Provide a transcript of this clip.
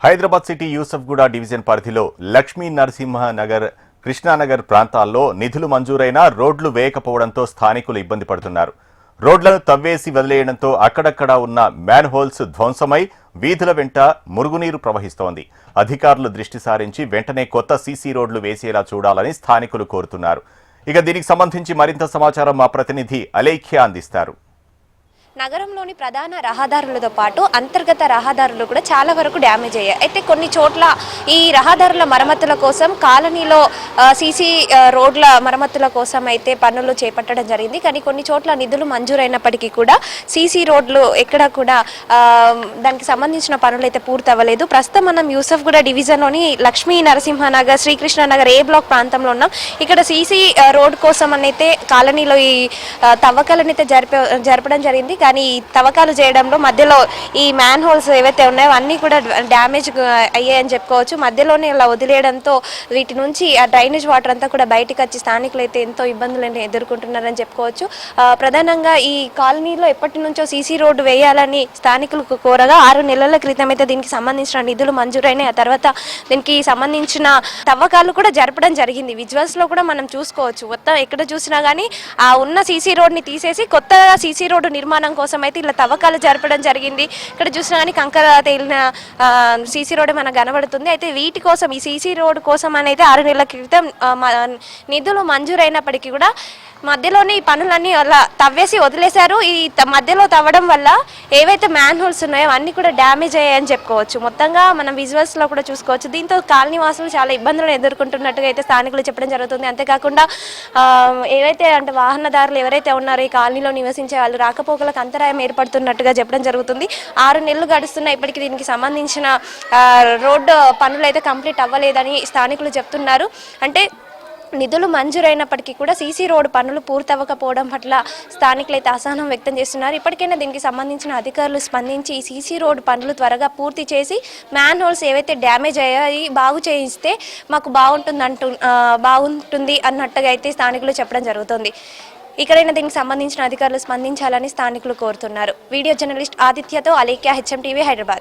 Hyderabad city Yousufguda division పరిధిలో లక్ష్మీ నరసింహ నగర్, కృష్ణానగర్ ప్రాంతాల్లో నిధులు మంజూరైనా రోడ్లు వేయకపోవడంతో స్థానికులు ఇబ్బంది పడుతున్నారు. రోడ్లను తవ్వేసి వదిలేయడంతో అక్కడక్కడా ఉన్న మ్యాన్ హోల్స్ ధ్వంసమై వీధుల వెంట మురుగునీరు ప్రవహిస్తోంది. అధికారులు దృష్టి సారించి వెంటనే కొత్త సీసీ రోడ్లు వేసేలా చూడాలని స్థానికులు కోరుతున్నారు. ఇక దీనికి సంబంధించి మరింత సమాచారం మా ప్రతినిధి అలేఖ్య అందిస్తారు. నగరంలోని ప్రధాన రహదారులతో పాటు అంతర్గత రహదారులు కూడా చాలా వరకు డ్యామేజ్ అయ్యాయి. అయితే కొన్ని చోట్ల ఈ రహదారుల మరమ్మతుల కోసం కాలనీలో సీసీ రోడ్ల మరమ్మతుల కోసం అయితే పనులు చేపట్టడం జరిగింది. కానీ కొన్ని చోట్ల నిధులు మంజూరైనప్పటికీ కూడా సీసీ రోడ్లు ఎక్కడ కూడా దానికి సంబంధించిన పనులు అయితే పూర్తి అవ్వలేదు. ప్రస్తుతం మనం యూసఫ్గూడ డివిజన్లోని లక్ష్మీ నరసింహనగర్, శ్రీకృష్ణ నగర్ ఏ బ్లాక్ ప్రాంతంలో ఉన్నాం. ఇక్కడ సీసీ రోడ్ కోసం అయితే కాలనీలో ఈ తవ్వకాలను అయితే జరపడం జరిగింది. కానీ తవ్వకాలు చేయడంలో మధ్యలో ఈ మ్యాన్ హోల్స్ ఏవైతే ఉన్నాయో అన్నీ కూడా డ్యామేజ్ అయ్యాయని చెప్పుకోవచ్చు. మధ్యలోనే ఇలా వదిలేయడంతో వీటి నుంచి ఆ డ్రైనేజ్ వాటర్ అంతా కూడా బయటకు వచ్చి స్థానికులు అయితే ఎంతో ఇబ్బందులను ఎదుర్కొంటున్నారని చెప్పుకోవచ్చు. ప్రధానంగా ఈ కాలనీలో ఎప్పటి నుంచో సీసీ రోడ్డు వేయాలని స్థానికులకు కోరగా 6 నెలల క్రితం అయితే దీనికి సంబంధించిన నిధులు మంజూరైనాయి. ఆ తర్వాత దీనికి సంబంధించిన తవ్వకాలు కూడా జరపడం జరిగింది. విజువల్స్ లో కూడా మనం చూసుకోవచ్చు. మొత్తం ఎక్కడ చూసినా కానీ ఆ ఉన్న సీసీ రోడ్ని తీసేసి కొత్తగా సీసీ రోడ్డు నిర్మాణం కోసం అయితే ఇలా తవ్వకాలు జరపడం జరిగింది. ఇక్కడ చూసినా కానీ కంకర తేలిన సీసీ రోడ్ మనకు కనబడుతుంది. అయితే వీటి కోసం ఈ సీసీ రోడ్ కోసం అనేది 6 నెలల క్రితం నిధులు మంజూరైనప్పటికీ కూడా మధ్యలోనే ఈ పనులన్నీ అలా తవ్వేసి వదిలేశారు. ఈ మధ్యలో తవ్వడం వల్ల ఏవైతే మ్యాన్ హోల్స్ ఉన్నాయో అన్నీ కూడా డ్యామేజ్ అయ్యాయని చెప్పుకోవచ్చు. మొత్తంగా మనం విజువల్స్ లో కూడా చూసుకోవచ్చు. దీంతో కాలనీ వాసులు చాలా ఇబ్బందులను ఎదుర్కొంటున్నట్టుగా అయితే స్థానికులు చెప్పడం జరుగుతుంది. అంతేకాకుండా ఏవైతే అంటే వాహనదారులు ఎవరైతే ఉన్నారో ఈ కాలనీలో నివసించే వాళ్ళు రాకపోకలకు అంతరాయం ఏర్పడుతున్నట్టుగా చెప్పడం జరుగుతుంది. 6 నెలలు గడుస్తున్నా ఇప్పటికీ దీనికి సంబంధించిన రోడ్డు పనులు అయితే కంప్లీట్ అవ్వలేదని స్థానికులు చెప్తున్నారు. అంటే నిధులు మంజూరైనప్పటికీ కూడా సీసీ రోడ్డు పనులు పూర్తవ్వకపోవడం పట్ల స్థానికులు అయితే అసహనం వ్యక్తం చేస్తున్నారు. ఇప్పటికైనా దీనికి సంబంధించిన అధికారులు స్పందించి ఈ సీసీ రోడ్డు పనులు త్వరగా పూర్తి చేసి మ్యాన్ హోల్స్ ఏవైతే డ్యామేజ్ అయ్యాయి బాగు చేయిస్తే మాకు బాగుంటుంది అన్నట్టుగా అయితే స్థానికులు చెప్పడం జరుగుతుంది. ఇక్కడైనా దీనికి సంబంధించిన అధికారులు స్పందించాలని స్థానికులు కోరుతున్నారు. వీడియో జర్నలిస్ట్ ఆదిత్యతో అలేఖ్య, HM TV, హైదరాబాద్.